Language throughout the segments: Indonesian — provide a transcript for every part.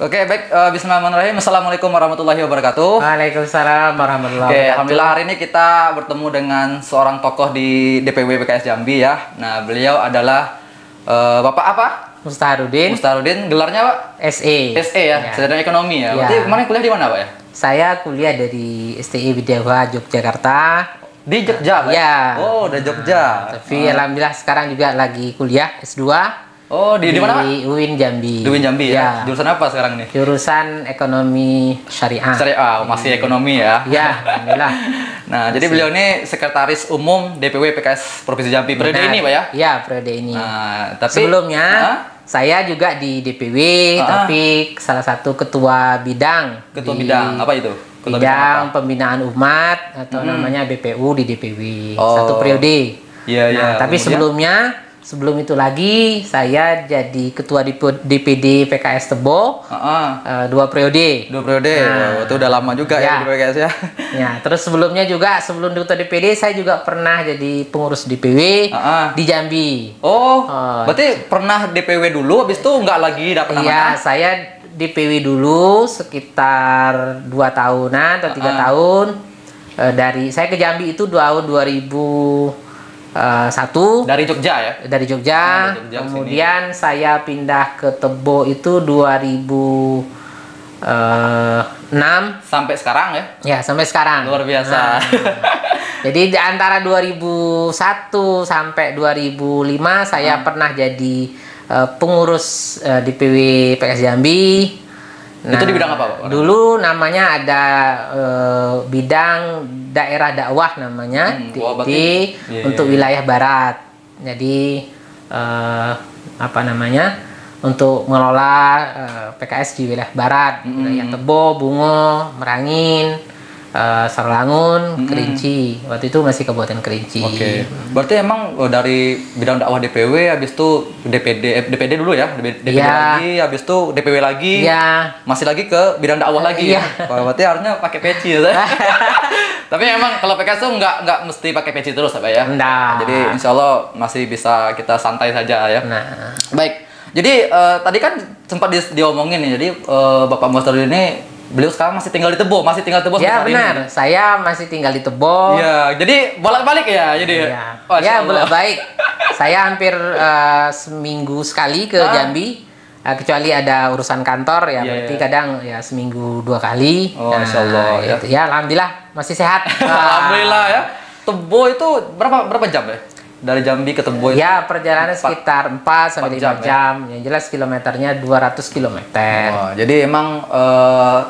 Oke, baik. Bismillahirrahmanirrahim. Assalamualaikum warahmatullahi wabarakatuh. Waalaikumsalam warahmatullahi Oke, wabarakatuh. alhamdulillah hari ini kita bertemu dengan seorang tokoh di DPW PKS Jambi ya. Nah, beliau adalah Bapak apa? Mustaharudin. Mustaharudin, gelarnya Pak? SE. SE ya, Sarjana Ekonomi ya. Ya. Berarti kemarin kuliah di mana Pak ya? Saya kuliah dari STI Widyawa Yogyakarta. Di Jogja Pak? Ya. Oh, dari Jogja. Tapi alhamdulillah sekarang juga lagi kuliah S2. Oh, di mana Pak? Di UIN Jambi. Di UIN Jambi ya. Jurusan apa sekarang nih? Jurusan Ekonomi Syariah. Syariah, masih ekonomi ya. Ya, alhamdulillah. Nah, jadi beliau ini Sekretaris Umum DPW PKS Provinsi Jambi periode ini Pak ya? Iya, periode ini. Nah, tapi sebelumnya saya juga di DPW, tapi salah satu ketua bidang. Ketua bidang apa itu? Ketua bidang pembinaan umat atau namanya BPU di DPW. Oh. Satu periode. Iya, iya. Nah, tapi sebelum itu lagi saya jadi ketua DPD PKS Tebo. 2 periode. 2 periode. Nah, itu udah lama juga ya di PKS ya. Ya, terus sebelumnya juga sebelum ketua DPD saya juga pernah jadi pengurus DPW di Jambi. Oh, berarti pernah DPW dulu, habis itu nggak lagi dapat nama? Iya, saya DPW dulu sekitar 2 tahunan atau 3 tahun. Dari saya ke Jambi itu tahun 2001 dari Jogja ya? Dari Jogja, kemudian saya pindah ke Tebo itu 2006 sampai sekarang ya? Ya, sampai sekarang. Luar biasa. Jadi di antara 2001 sampai 2005 saya pernah jadi pengurus DPW PKS Jambi. Nah, itu di bidang apa Pak? Dulu namanya ada bidang daerah dakwah namanya untuk wilayah barat. Jadi apa namanya, untuk mengelola PKS di wilayah barat, wilayah Tebo, Bungo, Merangin, Sarolangun, Kerinci. Waktu itu masih Kabupaten Kerinci. Oke. Berarti emang dari bidang dakwah DPW, habis itu DPD dulu ya, DPD lagi, habis itu DPW lagi, masih lagi ke bidang dakwah lagi. Berarti harusnya pakai peci ya. Tapi emang kalau PKS tuh nggak mesti pakai peci terus Pak ya. Nah. Jadi insya Allah masih bisa kita santai saja ya. Nah. Baik. Jadi tadi kan sempat diomongin nih. Jadi Bapak Mustaharudin ini beliau sekarang masih tinggal di Tebo, Ya benar, saya masih tinggal di Tebo. Iya, jadi bolak-balik ya, jadi. Ya bolak-balik. Saya hampir seminggu sekali ke Jambi, kecuali ada urusan kantor ya, berarti kadang ya seminggu 2 kali. Oh, Masya Allah. Ya, alhamdulillah masih sehat. Alhamdulillah ya. Tebo itu berapa jam ya? Dari Jambi ke Tebo itu? Ya, perjalanan sekitar 4 sampai 5 jam. Yang jelas kilometernya 200 km. Oh, jadi emang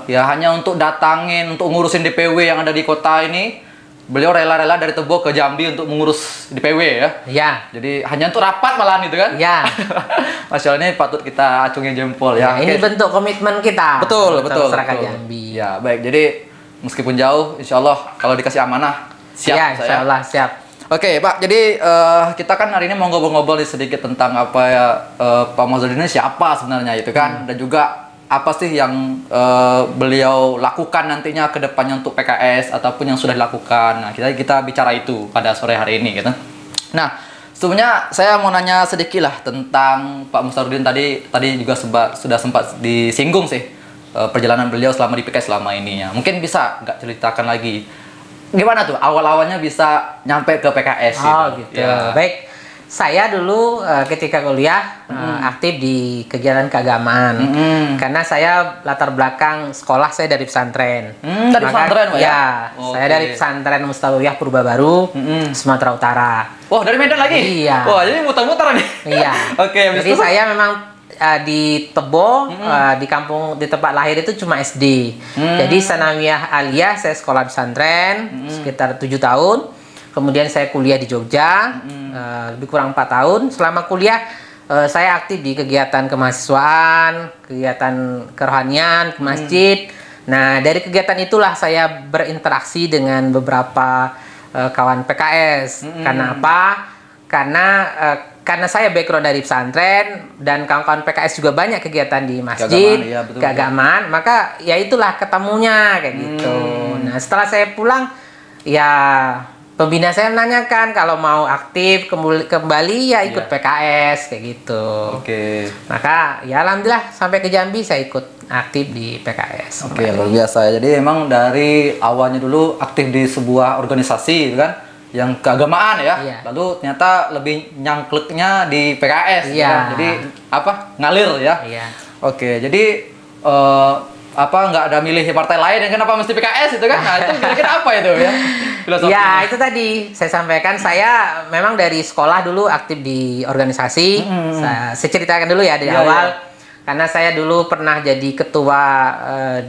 ya hanya untuk datangin, untuk ngurusin DPW yang ada di kota ini, beliau rela-rela dari Tebo ke Jambi untuk mengurus DPW ya? Ya. Jadi hanya untuk rapat malahan itu kan? Ya. Masya Allah, ini patut kita acungin jempol ya. Ini bentuk komitmen kita. Betul. Masyarakat Jambi. Ya, baik. Jadi meskipun jauh, insya Allah kalau dikasih amanah, siap ya, insya Allah siap. Oke Pak, jadi kita kan hari ini mau ngobrol-ngobrol sedikit tentang apa ya, Pak Mustaharudin ini siapa sebenarnya itu kan, dan juga apa sih yang beliau lakukan nantinya ke depannya untuk PKS ataupun yang sudah dilakukan. Nah, kita bicara itu pada sore hari ini gitu. Nah, sebelumnya saya mau nanya sedikit lah tentang Pak Mustaharudin. Tadi juga sudah sempat disinggung sih perjalanan beliau selama di PKS selama ini ya. Mungkin bisa nggak ceritakan lagi gimana tuh awal-awalnya bisa nyampe ke PKS gitu. Ya. Baik, saya dulu ketika kuliah aktif di kegiatan keagamaan. Karena saya latar belakang sekolah saya dari pesantren. Dari pesantren Pak ya? Saya dari pesantren Mustawiyah Purba Baru, Sumatera Utara. Wah, dari Medan lagi? Iya. Wah, jadi muter-muter nih. Iya. Oke, jadi saya memang di Tebo, di kampung, di tempat lahir itu cuma SD. Jadi sanawiyah aliyah saya sekolah pesantren sekitar 7 tahun. Kemudian saya kuliah di Jogja lebih kurang 4 tahun. Selama kuliah saya aktif di kegiatan kemahasiswaan, kegiatan kerohanian, ke masjid. Nah, dari kegiatan itulah saya berinteraksi dengan beberapa kawan PKS. Karena apa? Karena saya background dari pesantren dan kawan-kawan PKS juga banyak kegiatan di masjid, keagamaan, maka ya itulah ketemunya kayak gitu. Nah, setelah saya pulang, ya pembina saya menanyakan kalau mau aktif kembali ya ikut PKS kayak gitu. Oke. Maka ya alhamdulillah sampai ke Jambi saya ikut aktif di PKS. Oke, luar biasa ya. Jadi emang dari awalnya dulu aktif di sebuah organisasi gitu kan, yang keagamaan ya. Iya. Lalu ternyata lebih nyangkleknya di PKS gitu Iya. kan. Jadi apa? Ngalir ya. Iya. Oke, jadi apa nggak ada milih partai lain, kenapa mesti PKS itu kan? Nah, itu kira-kira apa itu ya? Filosofinya. Ya, itu tadi saya sampaikan, saya memang dari sekolah dulu aktif di organisasi. Saya ceritakan dulu ya dari Iya, awal. iya. Karena saya dulu pernah jadi ketua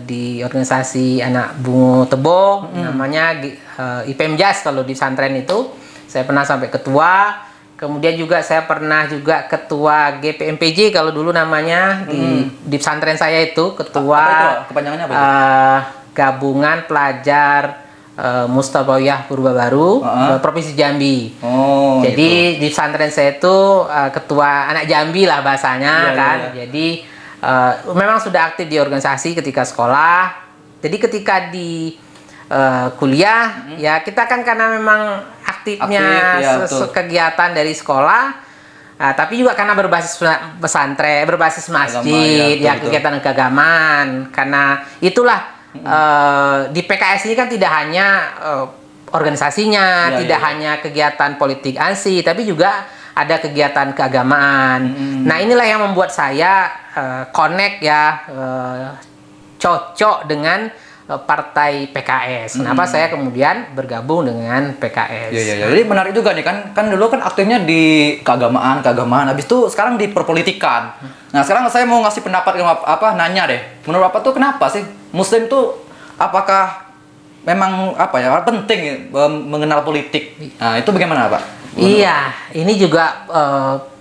di organisasi anak Bungo Tebo, namanya IPMJAS kalau di pesantren itu. Saya pernah sampai ketua. Kemudian juga saya pernah juga ketua GPMPJ kalau dulu namanya di pesantren saya itu, ketua Apa itu? Kepanjangannya apa itu? Gabungan Pelajar Mustafaiyah Purba Baru Provinsi Jambi. Oh, Jadi di pesantren saya itu ketua anak Jambi lah bahasanya Iya, kan. iya, iya. Jadi memang sudah aktif di organisasi ketika sekolah. Jadi ketika di kuliah ya kita kan karena memang aktifnya Aktif, ya, betul. kegiatan dari sekolah. Tapi juga karena berbasis pesantren, berbasis masjid, ya, betul, kegiatan keagamaan. Karena itulah di PKS ini kan tidak hanya organisasinya, Ya, tidak ya, ya. hanya kegiatan politik ANSI, tapi juga ada kegiatan keagamaan. Nah, inilah yang membuat saya connect ya, cocok dengan partai PKS. Kenapa saya kemudian bergabung dengan PKS? Iya, iya, iya. Jadi menarik juga nih kan dulu kan aktifnya di keagamaan, habis itu sekarang di perpolitikan. Nah, sekarang saya mau ngasih pendapat nanya deh. Menurut Bapak tuh kenapa sih Muslim tuh apakah memang penting mengenal politik? Nah, itu bagaimana, Pak? Iya, ini juga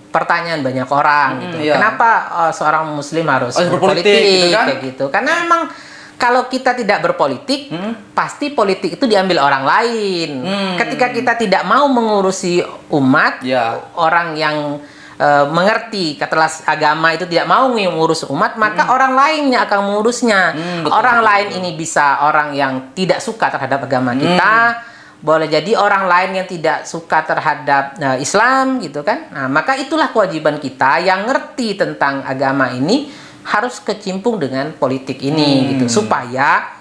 pertanyaan banyak orang gitu. Iya. Kenapa seorang Muslim harus berpolitik, berpolitik gitu kan? kayak gitu? Karena memang kalau kita tidak berpolitik, pasti politik itu diambil orang lain. Ketika kita tidak mau mengurusi umat, Ya. orang yang mengerti ketelas agama itu tidak mau mengurus umat, maka orang lainnya akan mengurusnya. Betul, Orang betul, lain ini bisa orang yang tidak suka terhadap agama kita, boleh jadi orang lain yang tidak suka terhadap Islam gitu kan. Nah, maka itulah kewajiban kita yang ngerti tentang agama ini harus kecimpung dengan politik ini gitu, supaya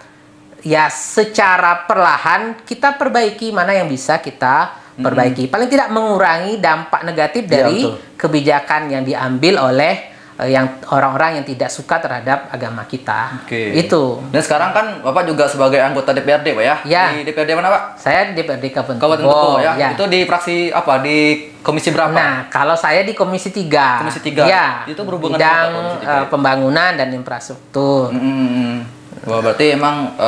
ya secara perlahan kita perbaiki mana yang bisa kita perbaiki. Paling tidak mengurangi dampak negatif dari betul. kebijakan yang diambil oleh yang orang-orang yang tidak suka terhadap agama kita. Oke. Itu. Dan sekarang kan Bapak juga sebagai anggota DPRD, Pak ya? Ya. Di DPRD mana, Pak? Saya di DPRD Kabupaten Kabupaten Tebo, Tebo ya. ya. Itu di fraksi apa? Di komisi berapa? Nah, kalau saya di Komisi 3. Komisi 3. Ya. Itu berhubungan bidang dengan apa, Komisi 3? pembangunan dan infrastruktur. Wah, berarti emang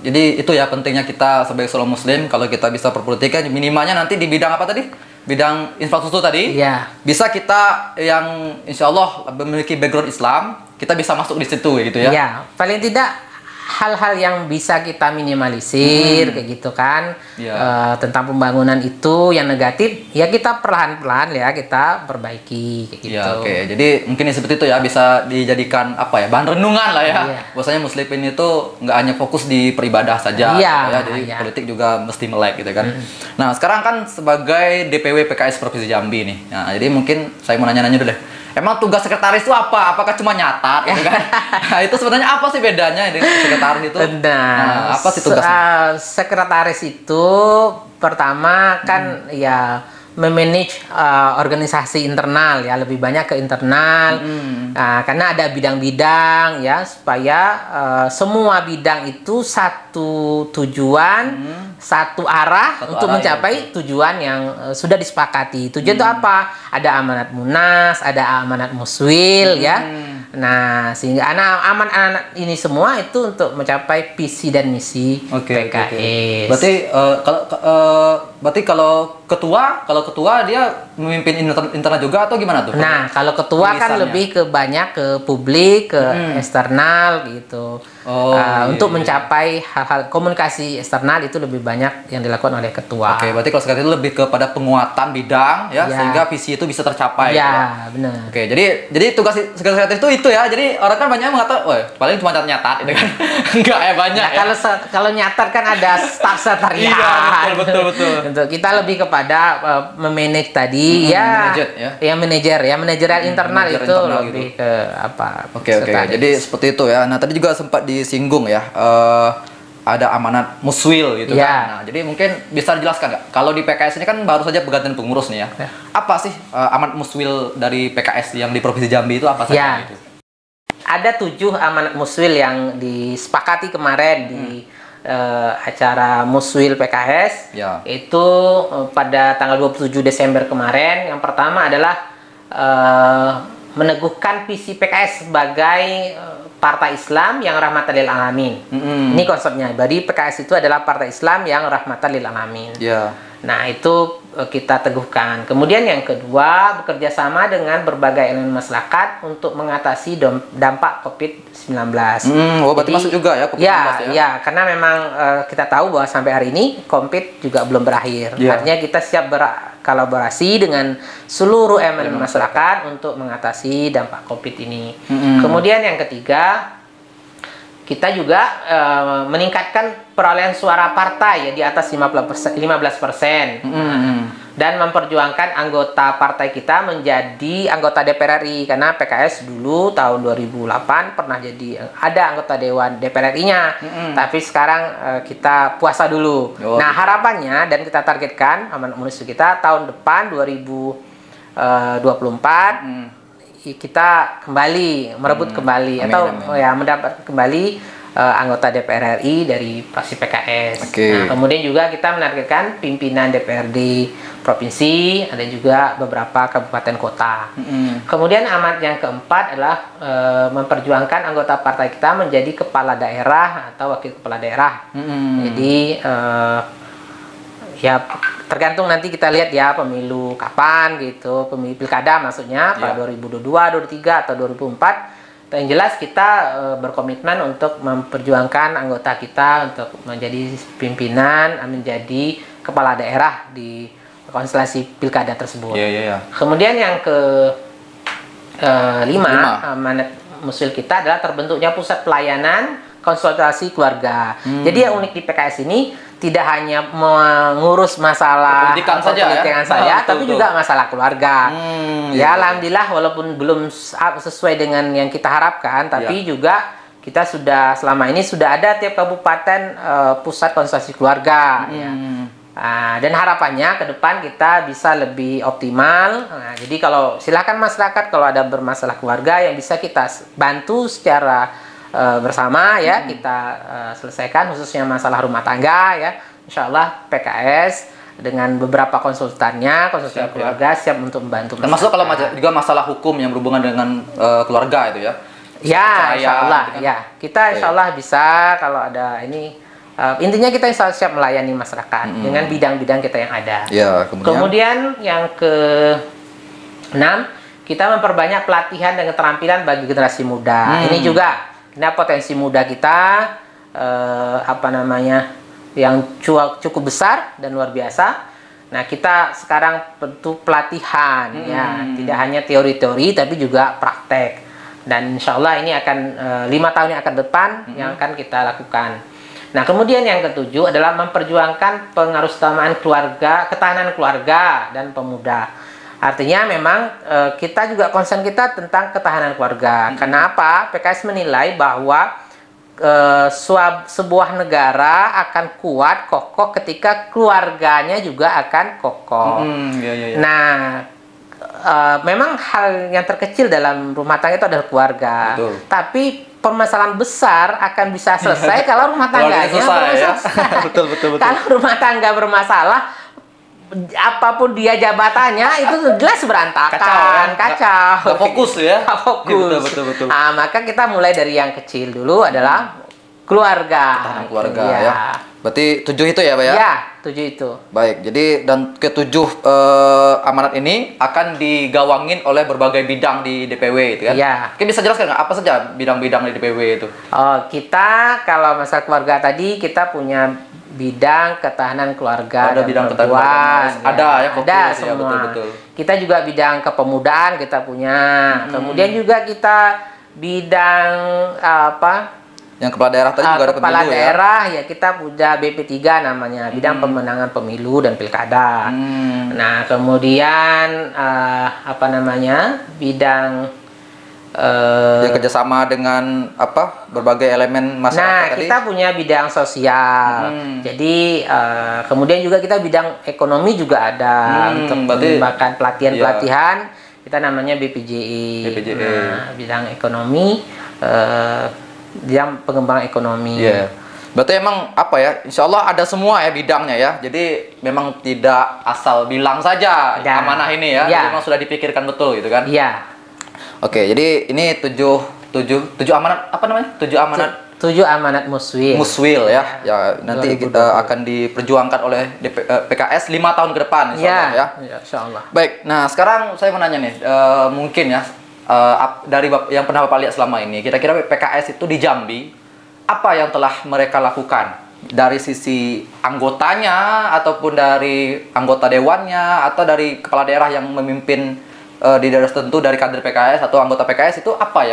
jadi itu ya pentingnya kita sebagai seorang Muslim kalau kita bisa berpolitik kan minimalnya nanti di bidang apa tadi? Bidang infrastruktur tadi. Iya. Bisa kita yang insya Allah memiliki background Islam, kita bisa masuk di situ gitu ya. Ya, paling tidak hal-hal yang bisa kita minimalisir kayak gitu kan. Iya. Tentang pembangunan itu yang negatif ya kita perlahan-lahan ya kita perbaiki kayak gitu. Ya, oke. Jadi mungkin seperti itu ya bisa dijadikan bahan renungan lah ya. Iya. Bahwasanya Muslim ini tuh nggak hanya fokus di peribadah saja, Iya, gitu ya. Jadi iya. politik juga mesti melek gitu kan. Nah, sekarang kan sebagai DPW PKS Provinsi Jambi nih. Nah, jadi mungkin saya mau nanya-nanya dulu deh. Emang tugas sekretaris itu apa? Apakah cuma nyatat gitu kan? Nah, itu sebenarnya apa sih bedanya dengan sekretaris itu? Nah, apa sih tugasnya? Sekretaris itu pertama kan ya memanage organisasi internal ya, lebih banyak ke internal. Nah, karena ada bidang-bidang ya supaya semua bidang itu satu tujuan, satu arah Satu untuk arah, mencapai tujuan yang sudah disepakati. Tujuan itu apa? Ada amanat Munas, ada amanat Muswil ya. Nah, sehingga amanat ini semua itu untuk mencapai visi dan misi Oke, PKS. Berarti kalau ketua dia memimpin internal juga atau gimana tuh? Nah, kalau ketua kan Tulisannya. lebih ke banyak ke publik, ke eksternal gitu. Oh, iya, Untuk iya. mencapai hal-hal komunikasi eksternal itu lebih banyak yang dilakukan oleh ketua. Oke, berarti kalau sekarang itu lebih kepada penguatan bidang ya, Ya. sehingga visi itu bisa tercapai. Ya, gitu. benar. Oke, jadi tugas sekretaris itu itu ya. Jadi orang kan banyak mengatakan, wah paling cuma nyatat itu kan. Enggak ya banyak. Nah, kalau nyatat kan ada staff sekretariat. Iya, betul. Untuk kita lebih kepada memanage tadi manajerial internal manajer itu internal lebih gitu. ke apa? Oke. Jadi seperti itu ya. Nah, tadi juga sempat disinggung ya. Ada amanat muswil gitu kan. Nah, jadi mungkin bisa dijelaskan nggak? Kalau di PKS ini kan baru saja pergantian pengurus nih ya. Apa sih amanat muswil dari PKS yang di Provinsi Jambi itu apa saja gitu? Ada 7 amanat muswil yang disepakati kemarin di acara muswil PKS. Itu pada tanggal 27 Desember kemarin. Yang pertama adalah meneguhkan visi PKS sebagai partai Islam yang rahmatan lil alamin. Ini konsepnya. Jadi PKS itu adalah partai Islam yang rahmatan lil alamin. Nah, itu kita teguhkan. Kemudian yang kedua, bekerja sama dengan berbagai elemen masyarakat untuk mengatasi dampak COVID-19. Berarti masuk juga ya COVID-19 ya, karena memang kita tahu bahwa sampai hari ini COVID juga belum berakhir. Artinya kita siap berkolaborasi dengan seluruh elemen masyarakat untuk mengatasi dampak COVID ini. Kemudian yang ketiga, kita juga meningkatkan perolehan suara partai ya di atas 15%, dan memperjuangkan anggota partai kita menjadi anggota DPR RI, karena PKS dulu tahun 2008 pernah jadi ada anggota Dewan DPR RI-nya, tapi sekarang kita puasa dulu. Nah, harapannya dan kita targetkan amanat muswil kita tahun depan 2024 kita kembali merebut kembali mendapat kembali anggota DPR RI dari fraksi PKS. Nah, kemudian juga kita menargetkan pimpinan DPRD provinsi, ada juga beberapa kabupaten kota. Kemudian amanat yang keempat adalah memperjuangkan anggota partai kita menjadi kepala daerah atau wakil kepala daerah. Jadi ya tergantung nanti kita lihat ya pemilu kapan gitu, pemilu pilkada maksudnya pada 2022, 2023 atau 2024. Yang jelas kita berkomitmen untuk memperjuangkan anggota kita untuk menjadi pimpinan, menjadi kepala daerah di konstelasi pilkada tersebut. Kemudian yang kelima, amanat muswil kita adalah terbentuknya pusat pelayanan konsultasi keluarga. Jadi yang unik di PKS ini tidak hanya mengurus masalah pendidikan saja, tapi juga masalah keluarga. Alhamdulillah walaupun belum sesuai dengan yang kita harapkan, tapi juga kita sudah selama ini sudah ada tiap kabupaten pusat konsultasi keluarga. Dan harapannya ke depan kita bisa lebih optimal. Nah, jadi kalau silakan masyarakat kalau ada bermasalah keluarga yang bisa kita bantu secara bersama ya, kita selesaikan khususnya masalah rumah tangga ya. Insya Allah PKS dengan beberapa konsultan keluarga siap untuk membantu. Termasuk kalau juga masalah hukum yang berhubungan dengan keluarga itu ya. Insya Allah gitu kan? Ya, kita insya Allah bisa kalau ada ini. Intinya kita insya Allah siap melayani masyarakat dengan bidang-bidang kita yang ada. Kemudian yang ke-6, kita memperbanyak pelatihan dan keterampilan bagi generasi muda. Ini juga potensi muda kita yang cukup besar dan luar biasa. Nah, kita sekarang bentuk pelatihan ya, tidak hanya teori-teori tapi juga praktek. Dan insya Allah ini akan 5 tahun yang akan depan yang akan kita lakukan. Nah, kemudian yang ke-7 adalah memperjuangkan pengarusutamaan keluarga, ketahanan keluarga dan pemuda. Artinya memang kita juga concern kita tentang ketahanan keluarga. Kenapa? PKS menilai bahwa sebuah negara akan kuat, kokoh ketika keluarganya juga akan kokoh. Nah, memang hal yang terkecil dalam rumah tangga itu adalah keluarga. Tapi permasalahan besar akan bisa selesai kalau rumah tangganya bermasalah. Kalau rumah tangga bermasalah, apapun dia jabatannya itu jelas berantakan, kacau. Gak fokus ya. Gak fokus. Betul. Maka kita mulai dari yang kecil dulu adalah keluarga. Ketahanan keluarga ya. Berarti 7 itu ya, Pak ya? Ya, 7 itu. Baik, jadi dan ke-7 amanat ini akan digawangin oleh berbagai bidang di DPW itu kan? Iya. Mungkin bisa jelaskan nggak apa saja bidang-bidang di DPW itu? Kita kalau masalah keluarga tadi kita punya bidang ketahanan keluarga, ada bidang ketahanan keluarga. Ada ya, fokus, ada ya, semua. Betul. Kita juga bidang kepemudaan kita punya. Kemudian juga kita bidang apa? Yang kepala daerah tadi juga ada Kepala pemilu daerah ya kita punya BP3 namanya, bidang pemenangan pemilu dan pilkada. Nah, kemudian apa namanya? Bidang ya kerjasama dengan apa berbagai elemen masyarakat tadi. kita punya bidang sosial. Jadi kemudian juga kita bidang ekonomi juga ada untuk mengembangkan pelatihan-pelatihan. Kita namanya BPJE. Nah, bidang ekonomi, bidang pengembangan ekonomi. Berarti emang apa ya? Insya Allah ada semua ya bidangnya ya. Jadi memang tidak asal bilang saja amanah ini ya. Jadi memang sudah dipikirkan betul gitu kan? Iya. Oke, jadi ini tujuh amanat apa namanya? Tujuh amanat Muswil. Muswil ya. Ya nanti 2020. Kita akan diperjuangkan oleh PKS 5 tahun ke depan insya Allah ya. Insya Allah. Baik, nah sekarang saya mau nanya nih, mungkin ya dari yang pernah Bapak lihat selama ini, kira-kira PKS itu di Jambi apa yang telah mereka lakukan dari sisi anggotanya ataupun dari anggota dewannya atau dari kepala daerah yang memimpin di daerah tertentu dari kader PKS atau anggota PKS itu apa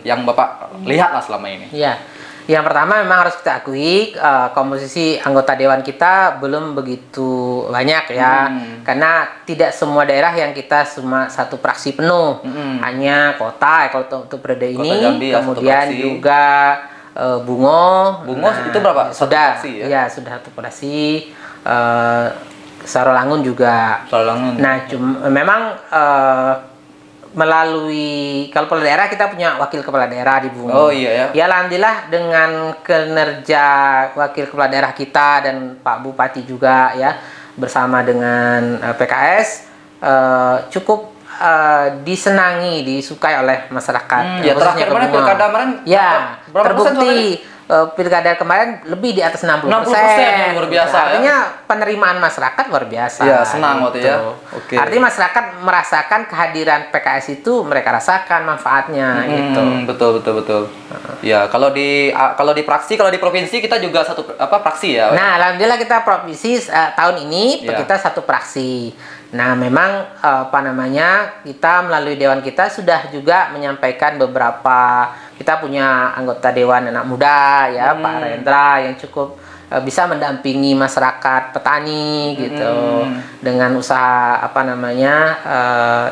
yang Bapak lihat lah selama ini? Iya. Yang pertama memang harus kita akui komposisi anggota dewan kita belum begitu banyak ya. Karena tidak semua daerah yang kita cuma satu fraksi penuh. Hanya kota kalau untuk periode ini. Jambi, kemudian juga Bungo itu berapa? Sudah. Satu fraksi, ya? Ya, sudah satu fraksi. Sarolangun juga. Nah, memang melalui kalau kepala daerah kita punya wakil kepala daerah di Bungo. Oh iya ya. Ya alhamdulillah dengan kinerja wakil kepala daerah kita dan Pak Bupati juga ya bersama dengan PKS cukup disenangi, disukai oleh masyarakat. Ya terakhir kemarin pilkada kemarin ya terbukti pilkada kemarin lebih di atas 60%. 60% luar biasa. Artinya penerimaan masyarakat luar biasa. Ya, senang waktu gitu. ya. Oke. Artinya masyarakat merasakan kehadiran PKS itu, mereka rasakan manfaatnya gitu. Betul. Ya, kalau di fraksi, kalau di provinsi kita juga satu fraksi ya. Nah, alhamdulillah kita provinsi tahun ini kita satu fraksi. Nah, memang kita melalui dewan kita sudah juga menyampaikan beberapa, kita punya anggota dewan anak muda ya, Pak Rendra yang cukup bisa mendampingi masyarakat petani gitu dengan usaha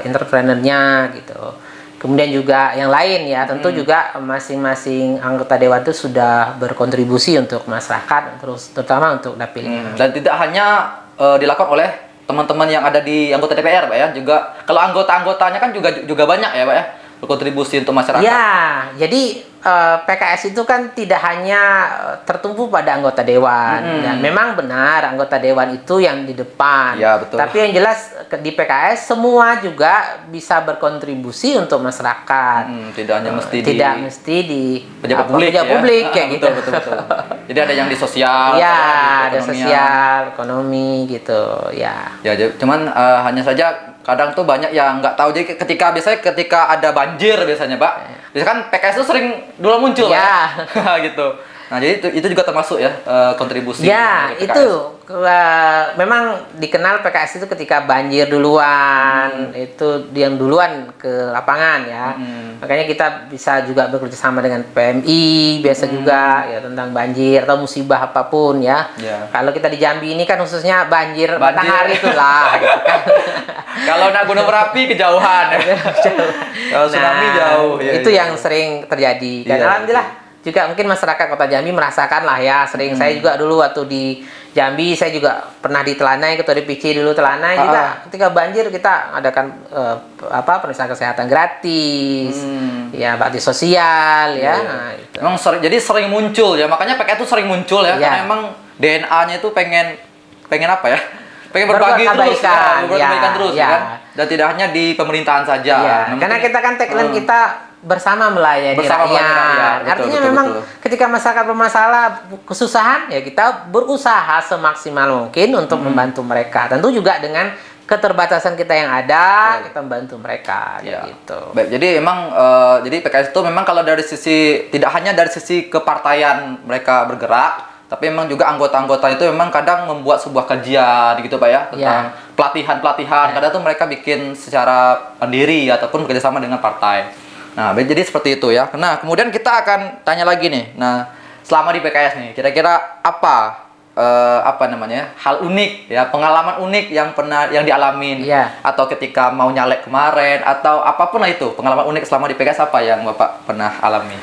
entrepreneurnya gitu. Kemudian juga yang lain ya, tentu juga masing-masing anggota dewan itu sudah berkontribusi untuk masyarakat, terutama untuk dapil. Dan tidak hanya dilakukan oleh teman-teman yang ada di anggota DPR, Pak ya, juga kalau anggota-anggotanya kan juga banyak ya, Pak ya, berkontribusi untuk masyarakat. Ya, jadi PKS itu kan tidak hanya tertumpu pada anggota dewan. Ya, memang benar anggota dewan itu yang di depan. Ya, betul. Tapi yang jelas di PKS semua juga bisa berkontribusi untuk masyarakat. Tidak hanya mesti di pejabat publik kayak gitu. Betul. Jadi ada yang di sosial, ada sosial, ekonomi gitu, ya. Ya, cuman hanya saja kadang tuh banyak yang nggak tahu. Jadi biasanya ketika ada banjir biasanya, Pak. Biasanya kan PKS itu sering dulu muncul ya. Gitu. Nah, jadi itu juga termasuk ya kontribusi. Ya, itu memang dikenal PKS itu ketika banjir duluan, itu yang duluan ke lapangan ya. Makanya kita bisa juga bekerja sama dengan PMI biasa juga ya tentang banjir atau musibah apapun ya. Kalau kita di Jambi ini kan khususnya banjir matahari itulah gitu kan. Kalau nak gunung berapi kejauhan ya. Kalau tsunami jauh ya. Itu yang sering terjadi. Dan alhamdulillah juga mungkin masyarakat Kota Jambi merasakan lah ya. Sering saya juga dulu waktu di Jambi saya juga pernah di Telanai, ketua DPC dulu Telanai juga ketika banjir kita adakan pemeriksaan kesehatan gratis. Ya, bakti sosial ya. Nah, itu. Memang jadi sering muncul ya. Makanya PKS itu sering muncul ya karena emang DNA-nya itu pengen apa ya? Pengen berbagi terus, kebaikan terus kan. Dan tidak hanya di pemerintahan saja. Karena kita kan tagline kita bersama melayani rakyat. Artinya memang ketika masyarakat bermasalah, kesusahan, ya kita berusaha semaksimal mungkin untuk membantu mereka. Tentu juga dengan keterbatasan kita yang ada, kita membantu mereka gitu. Baik, jadi emang jadi PKS itu memang kalau dari sisi tidak hanya dari sisi kepartaian mereka bergerak, tapi memang juga anggota-anggota itu memang kadang membuat sebuah kajian gitu Pak ya tentang pelatihan-pelatihan. Kadang tuh mereka bikin secara mandiri ataupun bekerjasama dengan partai. Nah, jadi seperti itu ya. Nah, kemudian kita akan tanya lagi nih. Nah, selama di PKS nih, kira-kira apa namanya, hal unik ya, pengalaman unik yang dialamin, atau ketika mau nyalek kemarin, atau apapun lah itu, pengalaman unik selama di PKS apa yang Bapak pernah alami?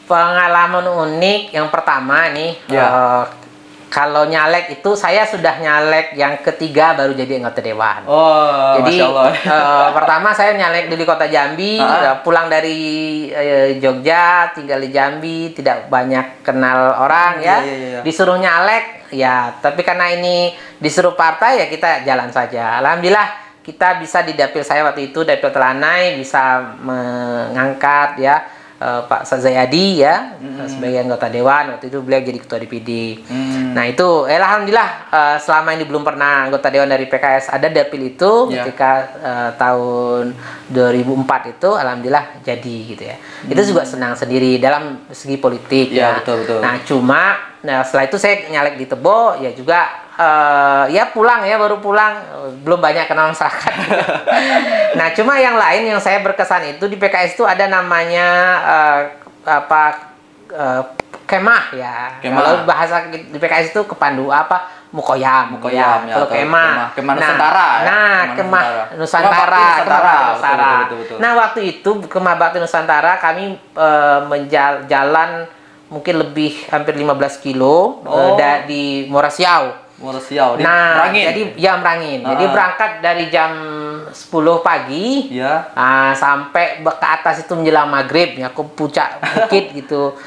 Pengalaman unik yang pertama nih, kalau nyalek itu saya sudah nyalek yang ketiga baru jadi anggota dewan. Jadi Masya Allah. Pertama saya nyalek di kota Jambi, pulang dari Jogja, tinggal di Jambi, tidak banyak kenal orang ya. Disuruh nyalek ya, tapi karena ini disuruh partai ya kita jalan saja. Alhamdulillah kita bisa di dapil saya waktu itu, Dapil Telanai, bisa mengangkat ya Pak Zayadi ya sebagai anggota dewan. Waktu itu beliau jadi ketua DPD. Nah itu alhamdulillah selama ini belum pernah anggota dewan dari PKS ada dapil itu. Ketika tahun 2004 itu alhamdulillah jadi gitu ya. Itu juga senang sendiri dalam segi politik ya. Betul. Nah cuma setelah itu saya nyalek di Tebo ya juga ya pulang ya, baru pulang, belum banyak kenal masyarakat. Nah cuma yang lain yang saya berkesan itu di PKS itu ada namanya kemah ya. Kalau bahasa di PKS itu kepandu mukoyam ya. Kalau kemah Nusantara. Kemah Nusantara. Betul. Nah waktu itu Kemah Bakti Nusantara kami menjalan mungkin hampir 15 kilo di Muara Siau. Merangin. Jadi Merangin. Jadi berangkat dari jam 10 pagi sampai ke atas itu menjelang maghrib ya, ke puncak bukit gitu.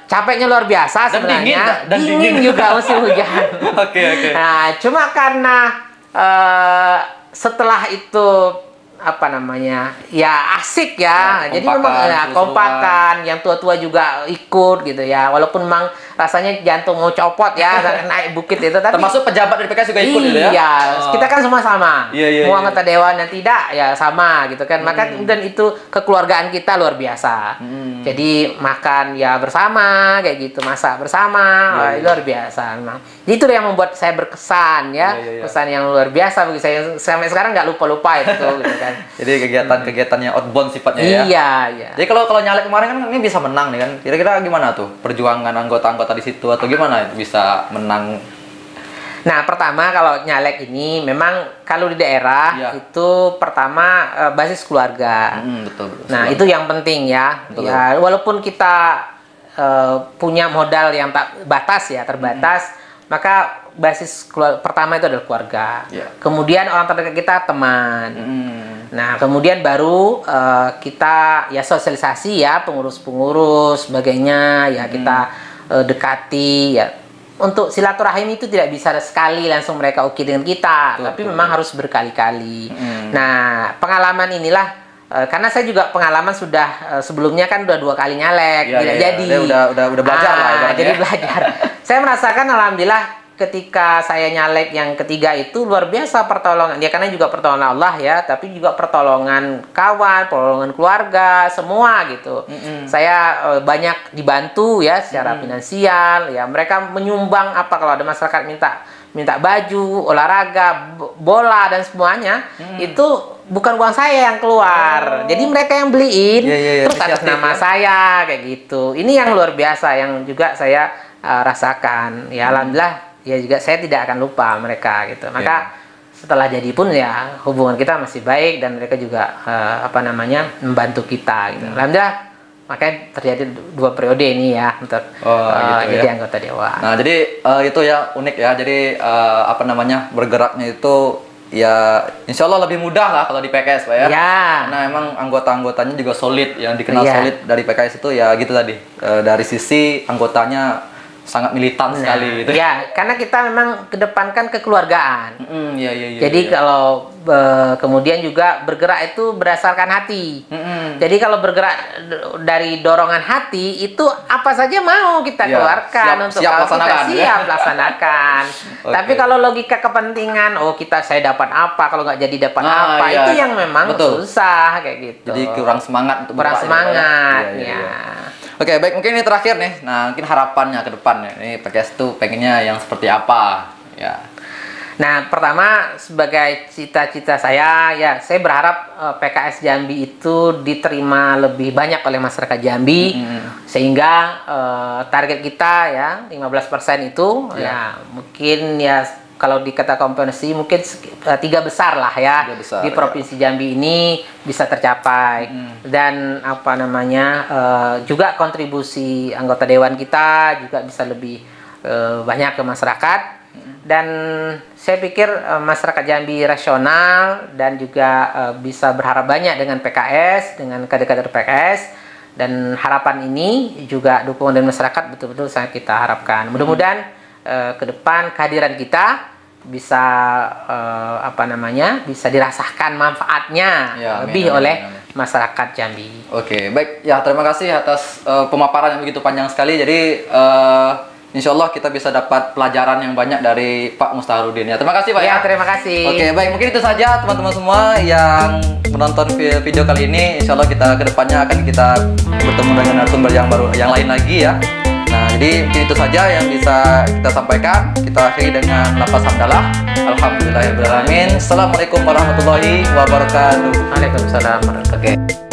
Capeknya luar biasa sebenarnya. Dingin juga musim hujan. Oke. Nah, cuma karena setelah itu ya asik ya, jadi memang kompakan, yang tua-tua juga ikut gitu ya, walaupun memang rasanya jantung mau copot ya naik bukit itu, tapi termasuk pejabat dari PKS juga ikut gitu ya? Iya, kita kan semua sama, mau anggota dewan dan tidak ya sama gitu kan, maka kemudian itu kekeluargaan kita luar biasa, jadi makan ya bersama kayak gitu, masak bersama, luar biasa memang. Itu yang membuat saya berkesan ya, kesan yang luar biasa bagi saya, sampai sekarang nggak lupa itu gitu kan. Jadi kegiatannya outbound sifatnya ya. Iya. Jadi kalau nyalek kemarin kan ini bisa menang nih kan. Kira-kira gimana tuh perjuangan anggota-anggota di situ, atau gimana bisa menang? Nah, pertama kalau nyalek ini memang kalau di daerah itu pertama basis keluarga. Betul. Nah, itu yang penting ya. Ya, walaupun kita punya modal yang terbatas, maka basis pertama itu adalah keluarga. Kemudian orang terdekat kita teman. Nah, kemudian baru kita ya sosialisasi ya, pengurus-pengurus sebagainya ya, kita dekati ya. Untuk silaturahim itu tidak bisa sekali langsung mereka oke dengan kita, tapi memang harus berkali-kali. Nah, pengalaman inilah karena saya juga pengalaman sudah sebelumnya kan udah 2 kali nyalek, tidak jadi. Udah belajar lah ibaratnya. Jadi belajar. Saya merasakan alhamdulillah ketika saya nyalek yang ketiga itu luar biasa pertolongan dia, karena juga pertolongan Allah ya, tapi juga pertolongan kawan, pertolongan keluarga, semua gitu. Saya banyak dibantu ya secara finansial ya, mereka menyumbang kalau ada masyarakat minta baju, olahraga, bola dan semuanya, itu bukan uang saya yang keluar. Jadi mereka yang beliin, terus atas nama saya kayak gitu. Ini yang luar biasa yang juga saya rasakan. Ya alhamdulillah ya, juga saya tidak akan lupa mereka gitu. Maka setelah jadi pun ya hubungan kita masih baik, dan mereka juga membantu kita gitu. Alhamdulillah, makanya terjadi 2 periode ini ya untuk jadi anggota dewan. Nah, jadi itu ya unik ya. Jadi bergeraknya itu ya insya Allah lebih mudah lah kalau di PKS Pak ya. Karena emang anggota-anggotanya juga solid, yang dikenal solid dari PKS itu ya gitu tadi. Dari sisi anggotanya sangat militan sekali gitu. Ya, karena kita memang kedepankan kekeluargaan. Jadi kalau kemudian juga bergerak itu berdasarkan hati. Jadi kalau bergerak dari dorongan hati itu apa saja mau kita keluarkan untuk siap laksanakan. Tapi kalau logika kepentingan, saya dapat apa, kalau nggak jadi dapat apa, itu yang memang susah kayak gitu. Jadi kurang semangat untuk ya. Oke, baik, mungkin ini terakhir nih. Nah, mungkin harapannya ke depan ini PKS tuh pengennya yang seperti apa? Ya. Nah, pertama sebagai cita-cita saya, ya saya berharap PKS Jambi itu diterima lebih banyak oleh masyarakat Jambi, sehingga target kita ya 15% itu ya mungkin ya kalau dikata kompetensi mungkin 3 besar lah ya besar, di Provinsi Jambi ini bisa tercapai. Dan apa namanya juga kontribusi anggota dewan kita juga bisa lebih banyak ke masyarakat. Dan saya pikir masyarakat Jambi rasional dan juga bisa berharap banyak dengan PKS, dengan kader-kader PKS, dan harapan ini juga dukungan dari masyarakat betul-betul sangat kita harapkan. Mudah-mudahan ke depan kehadiran kita bisa apa namanya bisa dirasakan manfaatnya lebih oleh masyarakat Jambi. Oke, baik ya, terima kasih atas pemaparan yang begitu panjang sekali. Jadi insya Allah kita bisa dapat pelajaran yang banyak dari Pak Mustaharudin ya. Terima kasih Pak ya. Terima kasih. Oke, baik, mungkin itu saja teman-teman semua yang menonton video kali ini. Insya Allah kita kedepannya akan kita bertemu dengan narasumber yang baru, yang lain lagi ya. Nah, jadi mungkin itu saja yang bisa kita sampaikan. Kita akhiri dengan lafaz hamdalah. Alhamdulillahirrahmanirrahim. Assalamualaikum warahmatullahi wabarakatuh. Waalaikumsalam warahmatullahi wabarakatuh. Oke.